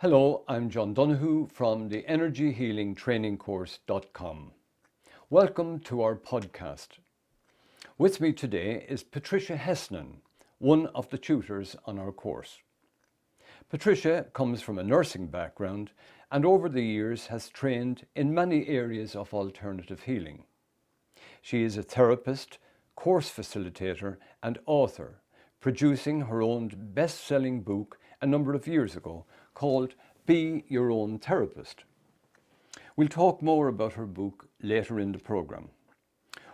Hello, I'm John Donoghue from the energyhealingtrainingcourse.com. Welcome to our podcast. With me today is Patricia Hesnan, one of the tutors on our course. Patricia comes from a nursing background and over the years has trained in many areas of alternative healing. She is a therapist, course facilitator and author, producing her own best-selling book a number of years ago called Be Your Own Therapist. We'll talk more about her book later in the programme.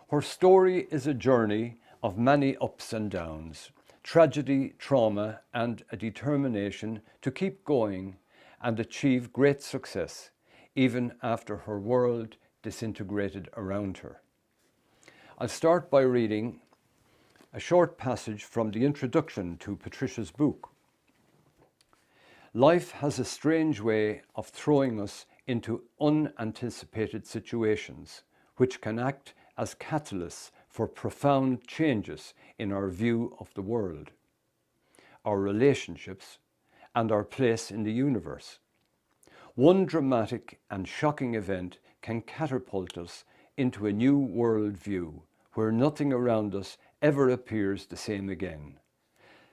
Her story is a journey of many ups and downs, tragedy, trauma and a determination to keep going and achieve great success even after her world disintegrated around her. I'll start by reading a short passage from the introduction to Patricia's book. Life has a strange way of throwing us into unanticipated situations, which can act as catalysts for profound changes in our view of the world, our relationships, and our place in the universe. One dramatic and shocking event can catapult us into a new worldview where nothing around us ever appears the same again.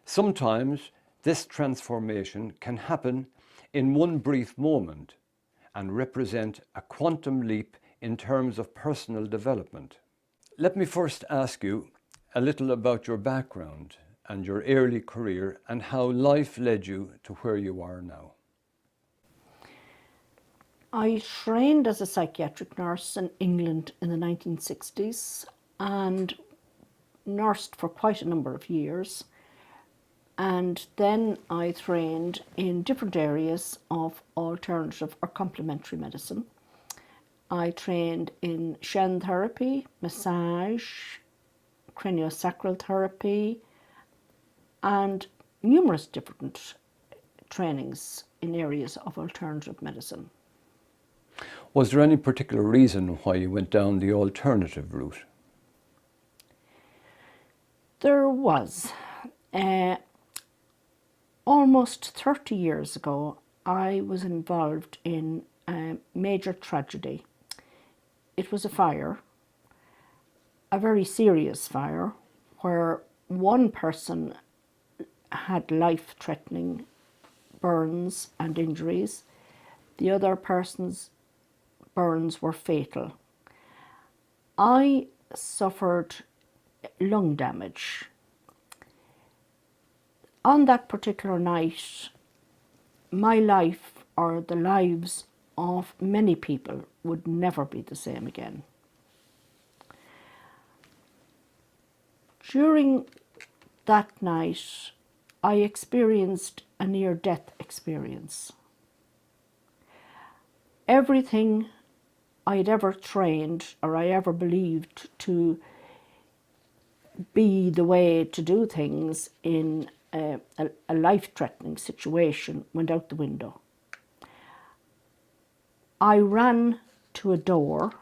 Sometimes this transformation can happen in one brief moment and represent a quantum leap in terms of personal development. Let me first ask you a little about your background and your early career and how life led you to where you are now. I trained as a psychiatric nurse in England in the 1960s and nursed for quite a number of years. And then I trained in different areas of alternative or complementary medicine. I trained in Shen therapy, massage, craniosacral therapy, and numerous different trainings in areas of alternative medicine. Was there any particular reason why you went down the alternative route? There was. Almost 30 years ago, I was involved in a major tragedy. It was a fire, a very serious fire, where one person had life-threatening burns and injuries. The other person's burns were fatal. I suffered lung damage. On that particular night, my life or the lives of many people would never be the same again. During that night, I experienced a near-death experience. Everything I had ever trained or I ever believed to be the way to do things in a life-threatening situation went out the window. I ran to a door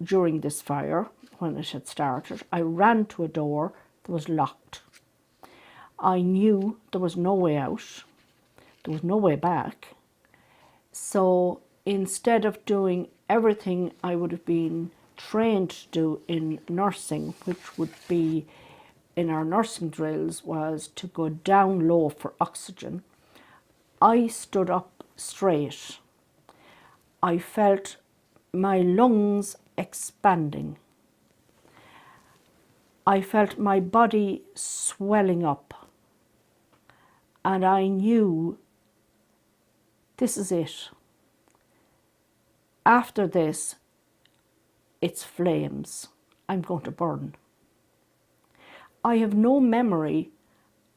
during this fire when it had started. I ran to a door that was locked. I knew there was no way out. There was no way back. So instead of doing everything I would have been trained to do in nursing, which would be in our nursing drills, was to go down low for oxygen, I stood up straight. I felt my lungs expanding. I felt my body swelling up. And I knew this is it. After this, it's flames. I'm going to burn. I have no memory,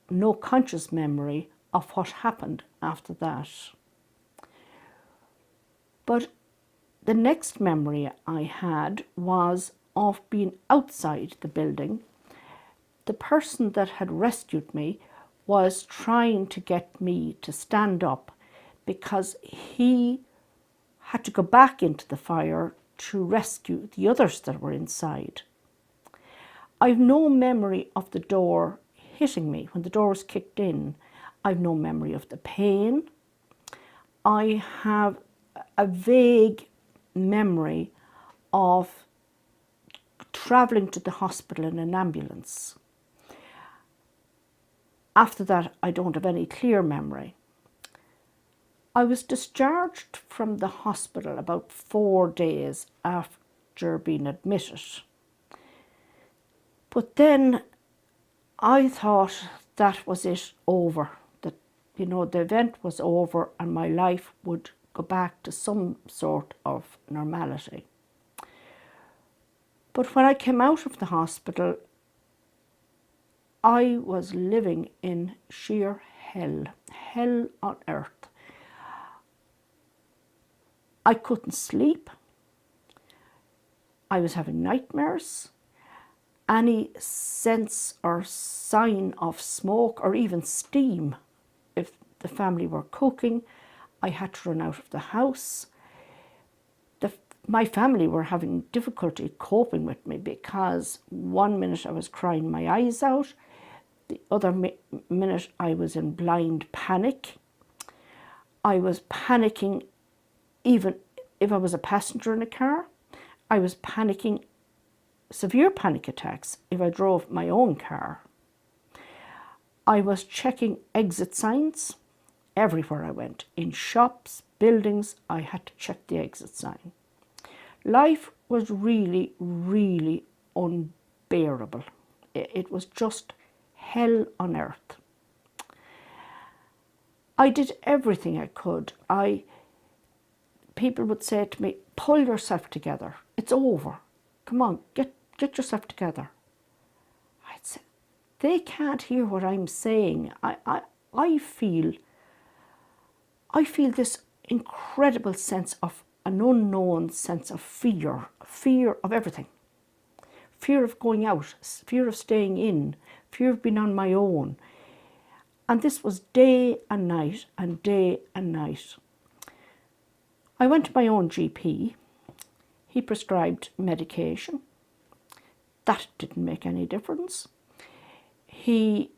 no conscious memory of what happened after that. But the next memory I had was of being outside the building. The person that had rescued me was trying to get me to stand up because he had to go back into the fire to rescue the others that were inside. I've no memory of the door hitting me when the door was kicked in. I've no memory of the pain. I have a vague memory of travelling to the hospital in an ambulance. After that, I don't have any clear memory. I was discharged from the hospital about 4 days after being admitted. But then I thought that was it, over. That, you know, the event was over and my life would go back to some sort of normality. But when I came out of the hospital, I was living in sheer hell on earth. I couldn't sleep. I was having nightmares. Any sense or sign of smoke or even steam, if the family were cooking, I had to run out of the house. My family were having difficulty coping with me because one minute I was crying my eyes out, the other minute I was in blind panic. I was panicking even if I was a passenger in a car. I was panicking, severe panic attacks, if I drove my own car. I was checking exit signs everywhere I went. In shops, buildings, I had to check the exit sign. Life was really, really unbearable. It was just hell on earth. I did everything I could. People would say to me, pull yourself together. It's over. Come on, get yourself together. I'd say, they can't hear what I'm saying. I feel this incredible sense of an unknown sense of fear of everything. Fear of going out, fear of staying in, fear of being on my own. And this was day and night and day and night. I went to my own GP. He prescribed medication. That didn't make any difference. He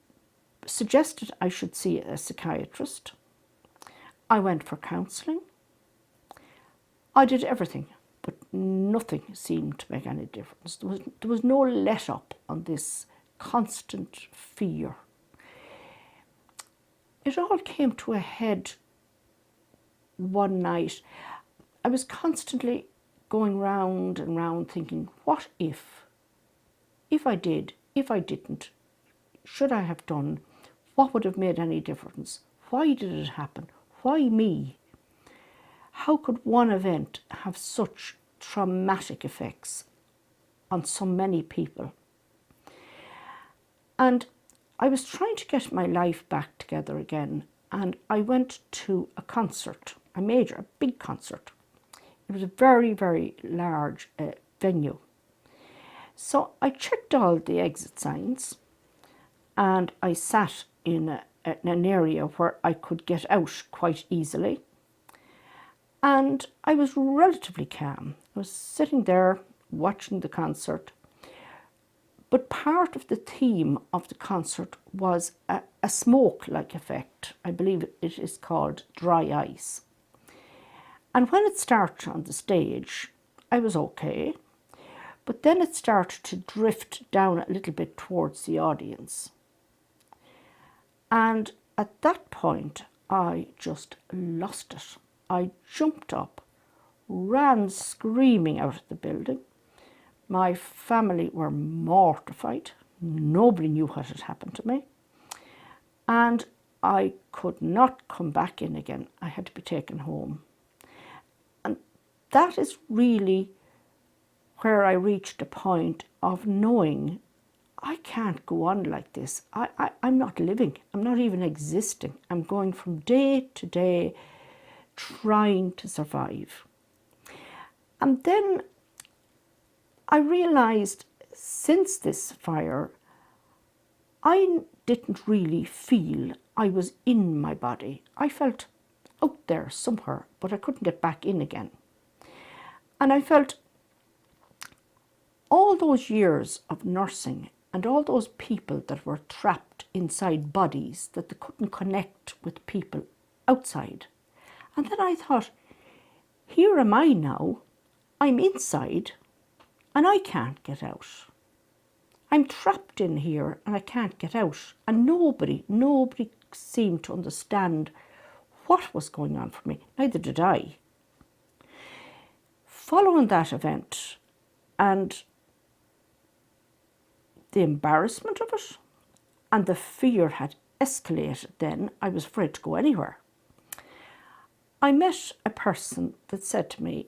suggested I should see a psychiatrist. I went for counselling. I did everything, but nothing seemed to make any difference. There was no let up on this constant fear. It all came to a head one night. I was constantly going round and round thinking, what if? If I did, if I didn't, should I have done? What would have made any difference? Why did it happen? Why me? How could one event have such traumatic effects on so many people? And I was trying to get my life back together again, and I went to a concert, a big concert. It was a very, very large venue. So I checked all the exit signs and I sat in an area where I could get out quite easily. And I was relatively calm. I was sitting there watching the concert. But part of the theme of the concert was a smoke-like effect. I believe it is called dry ice. And when it started on the stage, I was okay. But then it started to drift down a little bit towards the audience. And at that point, I just lost it. I jumped up, ran screaming out of the building. My family were mortified. Nobody knew what had happened to me. And I could not come back in again. I had to be taken home. And that is really where I reached a point of knowing I can't go on like this. I'm not living. I'm not even existing. I'm going from day to day trying to survive. And then I realised since this fire, I didn't really feel I was in my body. I felt out there somewhere, but I couldn't get back in again. And I felt all those years of nursing and all those people that were trapped inside bodies that they couldn't connect with people outside. And then I thought, here am I now, I'm inside and I can't get out. I'm trapped in here and I can't get out. And nobody seemed to understand what was going on for me. Neither did I. Following that event and the embarrassment of it and the fear had escalated then, I was afraid to go anywhere. I met a person that said to me,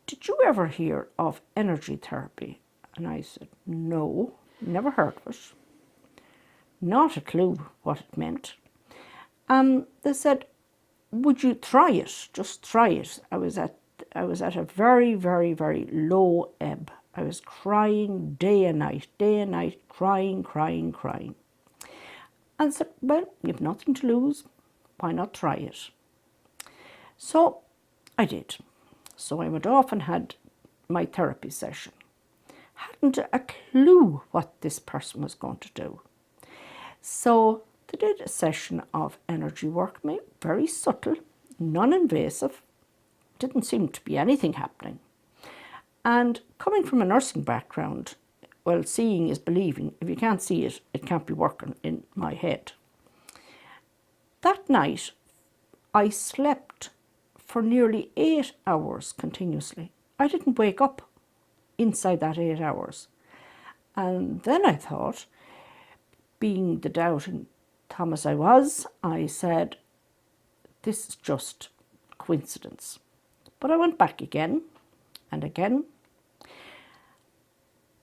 "Did you ever hear of energy therapy?" And I said, "No, never heard of it. Not a clue what it meant." They said, "Would you try it? Just try it." I was at a very, very, very low ebb. I was crying day and night, crying. And I said, "Well, you've nothing to lose. Why not try it?" So I did. So I went off and had my therapy session. Hadn't a clue what this person was going to do. So they did a session of energy work, very subtle, non-invasive. Didn't seem to be anything happening. And coming from a nursing background, well, seeing is believing. If you can't see it, it can't be working in my head. That night, I slept for nearly 8 hours continuously. I didn't wake up inside that 8 hours. And then I thought, being the doubting Thomas I was, I said, this is just coincidence. But I went back again and again.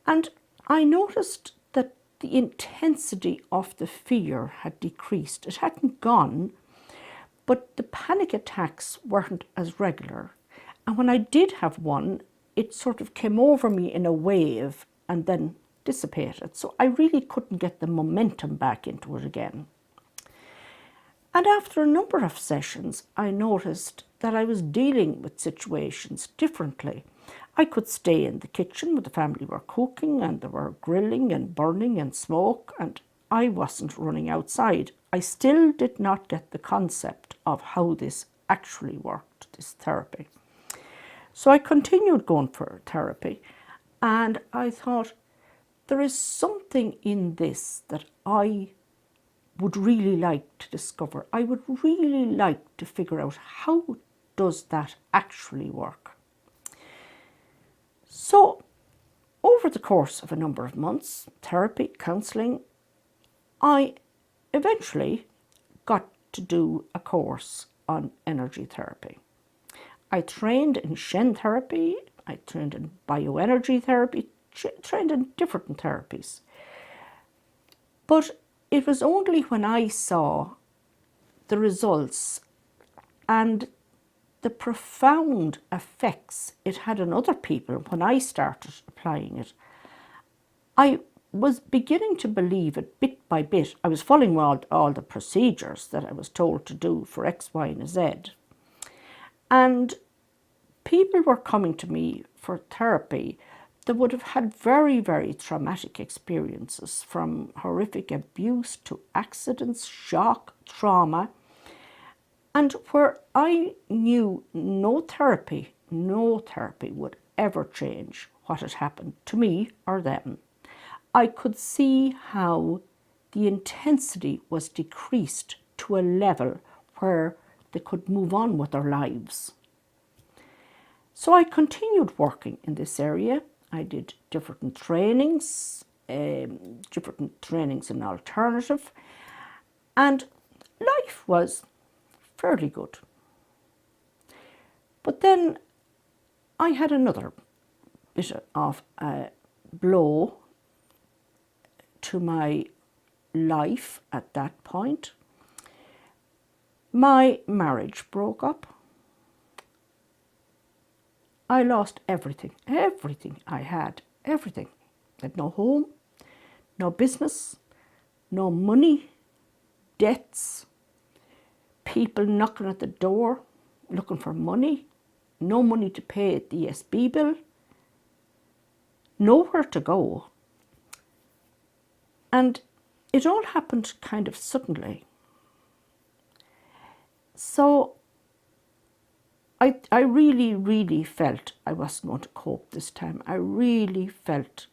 And I noticed that the intensity of the fear had decreased. It hadn't gone, but the panic attacks weren't as regular. And when I did have one, it sort of came over me in a wave and then dissipated. So I really couldn't get the momentum back into it again. And after a number of sessions, I noticed that I was dealing with situations differently. I could stay in the kitchen when the family were cooking and they were grilling and burning and smoke, and I wasn't running outside. I still did not get the concept of how this actually worked, this therapy. So I continued going for therapy, and I thought, there is something in this that I would really like to discover. I would really like to figure out, how does that actually work? So over the course of a number of months, therapy, counselling, I eventually got to do a course on energy therapy. I trained in Shen therapy, I trained in bioenergy therapy, trained in different therapies. But it was only when I saw the results and the profound effects it had on other people when I started applying it, I was beginning to believe it bit by bit. I was following all the procedures that I was told to do for X, Y, and Z. And people were coming to me for therapy that would have had very, very traumatic experiences, from horrific abuse to accidents, shock, trauma, and where I knew no therapy would ever change what had happened to me or them. I could see how the intensity was decreased to a level where they could move on with their lives. So I continued working in this area. I did different trainings in alternative, and life was fairly good. But then I had another bit of a blow to my life at that point. My marriage broke up. I lost everything I had, everything. I had no home, no business, no money, debts, people knocking at the door looking for money, no money to pay the ESB bill, nowhere to go. And it all happened kind of suddenly. So I really, really felt I wasn't going to cope this time. I really felt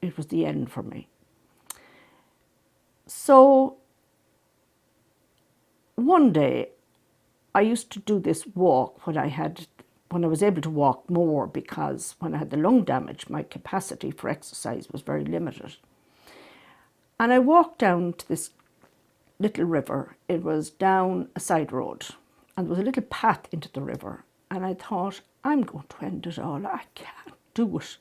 it was the end for me. So one day I used to do this walk when I was able to walk more, because when I had the lung damage, my capacity for exercise was very limited. And I walked down to this little river. It was down a side road, and there was a little path into the river. And I thought, I'm going to end it all. I can't do it.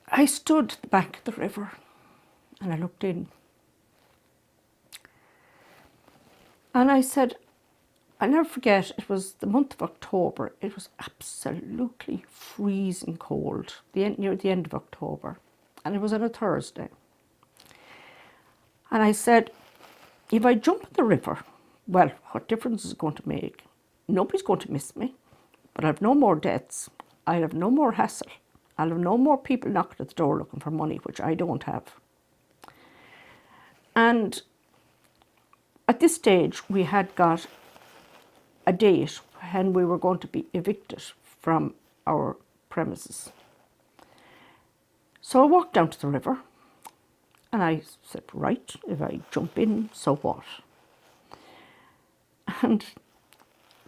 I stood at the bank of the river and I looked in. And I said, I'll never forget, it was the month of October. It was absolutely freezing cold, near the end of October. And it was on a Thursday. And I said, if I jump in the river, well, what difference is it going to make? Nobody's going to miss me, but I'll have no more debts. I'll have no more hassle. I'll have no more people knocking at the door looking for money, which I don't have. And at this stage, we had got a date when we were going to be evicted from our premises. So I walked down to the river and I said, right, if I jump in, so what? And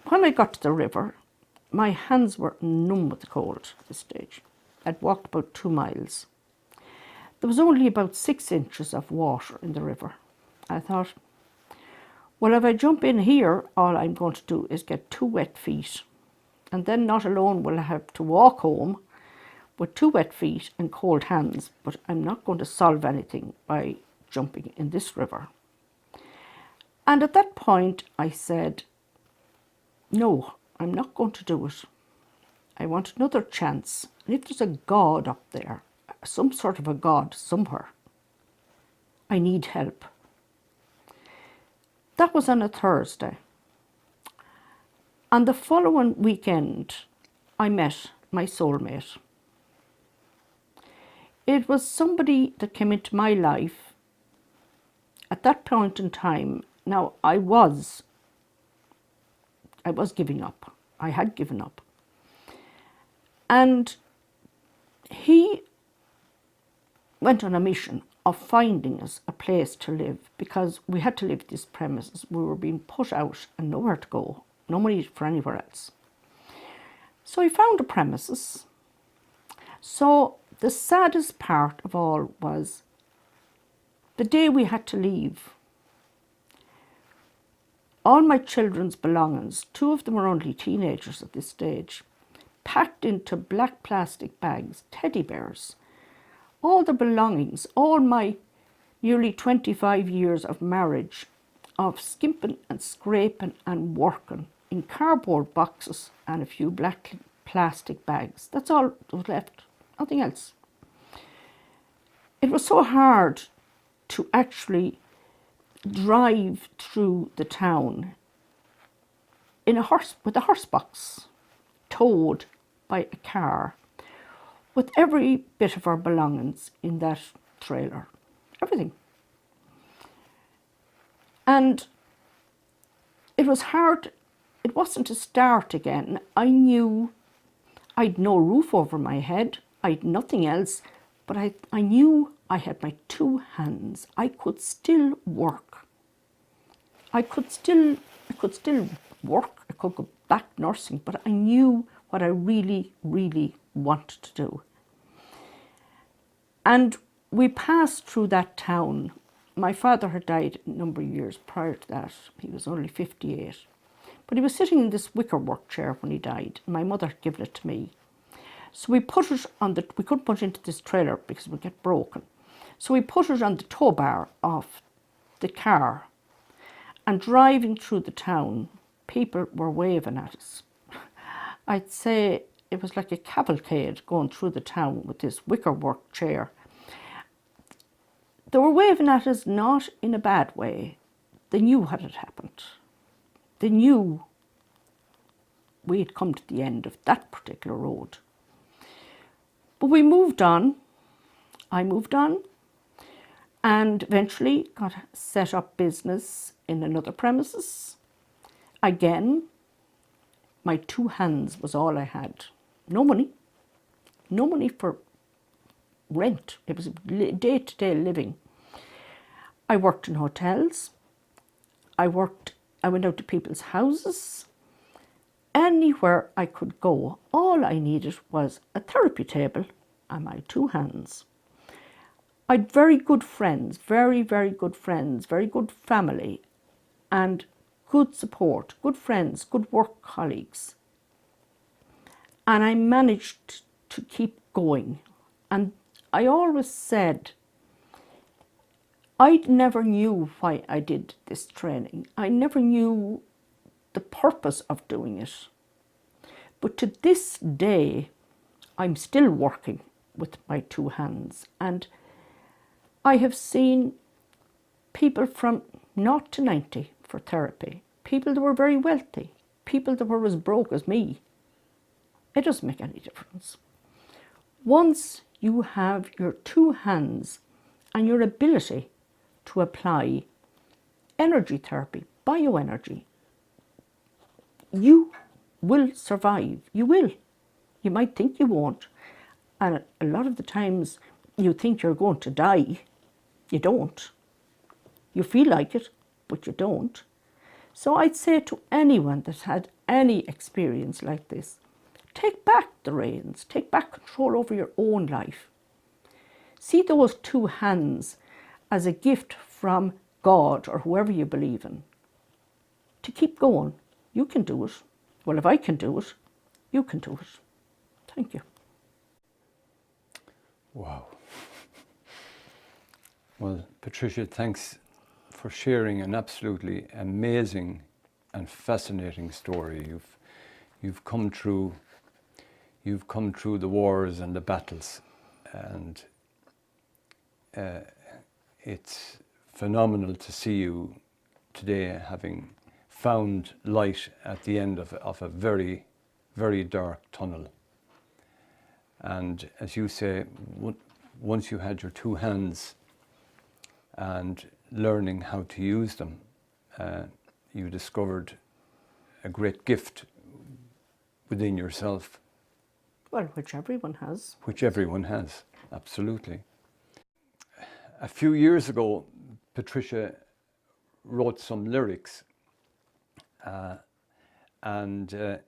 when I got to the river, my hands were numb with the cold at this stage. I'd walked about 2 miles. There was only about 6 inches of water in the river. I thought, well, if I jump in here, all I'm going to do is get 2 wet feet. And then not alone will I have to walk home with 2 wet feet and cold hands, but I'm not going to solve anything by jumping in this river. And at that point, I said, no, I'm not going to do it. I want another chance. And if there's a God up there, some sort of a God somewhere, I need help. That was on a Thursday. On the following weekend, I met my soulmate. It was somebody that came into my life at that point in time. Now, I was giving up. I had given up. And he went on a mission of finding us a place to live, because we had to leave this premises. We were being put out and nowhere to go, no money for anywhere else. So he found a premises. So the saddest part of all was the day we had to leave. All my children's belongings, 2 of them were only teenagers at this stage, packed into black plastic bags, teddy bears, all the belongings, all my nearly 25 years of marriage, of skimping and scraping and working in cardboard boxes and a few black plastic bags. That's all that was left, nothing else. It was so hard to actually drive through the town with a horse box, towed by a car, with every bit of our belongings in that trailer, everything. And it was hard. It wasn't a start again. I knew I'd no roof over my head. I'd nothing else, but I knew I had my 2 hands. I could still work. I could still work. I could go back nursing, but I knew what I really, really wanted to do. And we passed through that town. My father had died a number of years prior to that. He was only 58. But he was sitting in this wicker work chair when he died. And my mother had given it to me. So we put it on we couldn't put it into this trailer because it would get broken. So we put it on the tow bar of the car. And driving through the town, people were waving at us. I'd say it was like a cavalcade going through the town with this wicker work chair. They were waving at us not in a bad way. They knew what had happened. They knew we had come to the end of that particular road. But we moved on. I moved on and eventually got set up business in another premises. Again, my 2 hands was all I had. No money. No money for rent. It was day-to-day living. I worked in hotels. I went out to people's houses. Anywhere I could go, all I needed was a therapy table and my 2 hands. I'd very good friends, very, very good friends, very good family, and good support, good friends, good work colleagues. And I managed to keep going. And I always said, I never knew why I did this training. I never knew the purpose of doing it. But to this day, I'm still working with my 2 hands. And I have seen people from 0 to 90 for therapy. People that were very wealthy. People that were as broke as me. It doesn't make any difference. Once you have your 2 hands and your ability to apply energy therapy, bioenergy, you will survive. You will. You might think you won't. And a lot of the times you think you're going to die. You don't. You feel like it, but you don't. So I'd say to anyone that had any experience like this, take back the reins, take back control over your own life. See those 2 hands as a gift from God or whoever you believe in. To keep going. You can do it. Well, if I can do it, you can do it. Thank you. Wow. Well, Patricia, thanks for sharing an absolutely amazing and fascinating story. You've come through the wars and the battles, and it's phenomenal to see you today having found light at the end of a very, very dark tunnel. And as you say, once you had your 2 hands and learning how to use them, you discovered a great gift within yourself. Well, which everyone has. Which everyone has, absolutely. A few years ago, Patricia wrote some lyrics and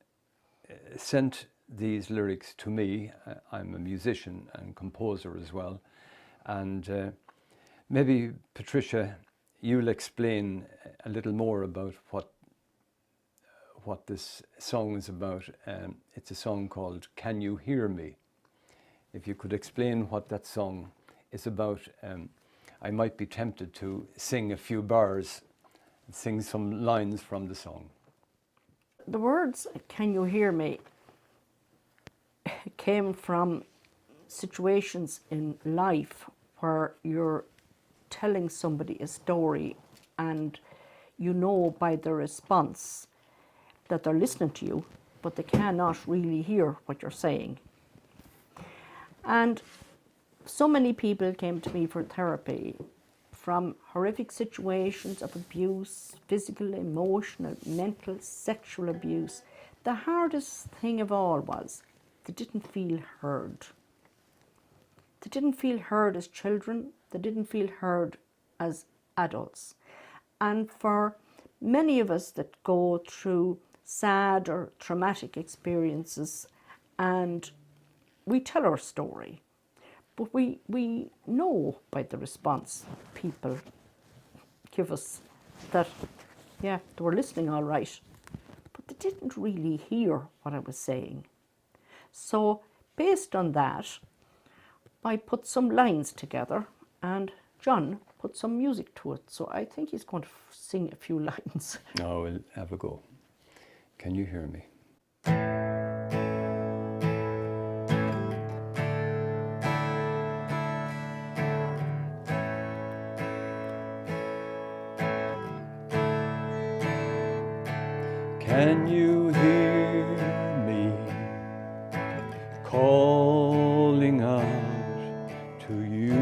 sent these lyrics to me. I'm a musician and composer as well. And maybe, Patricia, you'll explain a little more about what this song is about. It's a song called Can You Hear Me? If you could explain what that song is about, I might be tempted to sing a few bars, sing some lines from the song. The words, Can You Hear Me, came from situations in life where you're telling somebody a story and you know by their response that they're listening to you, but they cannot really hear what you're saying. And so many people came to me for therapy from horrific situations of abuse, physical, emotional, mental, sexual abuse. The hardest thing of all was they didn't feel heard. They didn't feel heard as children. They didn't feel heard as adults. And for many of us that go through sad or traumatic experiences and we tell our story, but we know by the response people give us that, yeah, they were listening all right, but they didn't really hear what I was saying. So based on that, I put some lines together and John put some music to it. So I think he's going to sing a few lines. No, we'll have a go. Can you hear me? Can you hear me calling out to you?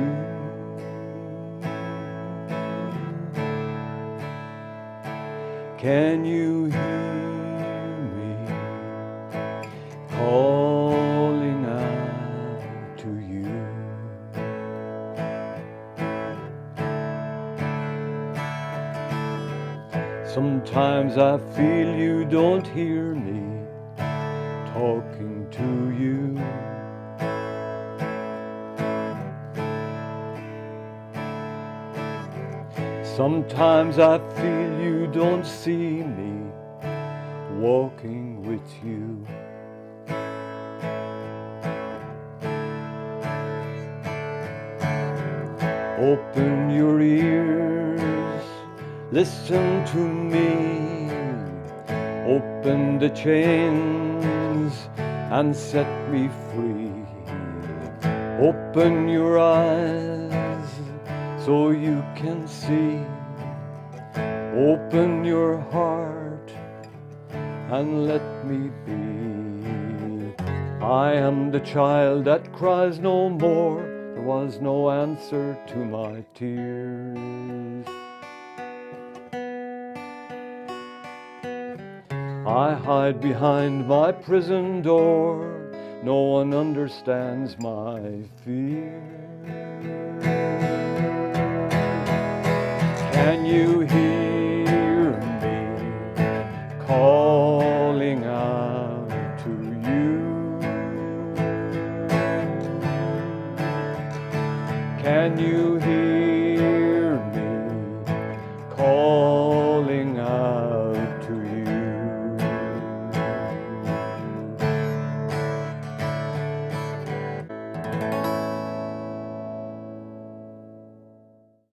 Can you hear me calling out to you? Sometimes I feel you don't hear me talking to you. Sometimes I feel you don't see me walking with you. Open your ears, listen to me. Open the chains and set me free. Open your eyes so you can see. Open your heart and let me be. I am the child that cries no more. There was no answer to my tears. I hide behind my prison door. No one understands my fear. Can you hear me calling out to you? Can you hear me calling out to you?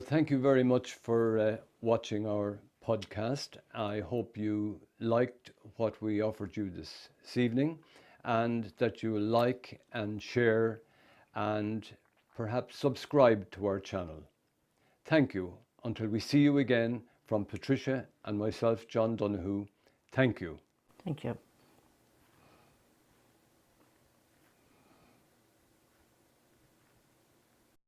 Thank you very much for watching our podcast. I hope you liked what we offered you this evening, and that you will like and share and perhaps subscribe to our channel. Thank you. Until we see you again, from Patricia and myself, John Donoghue, thank you. Thank you.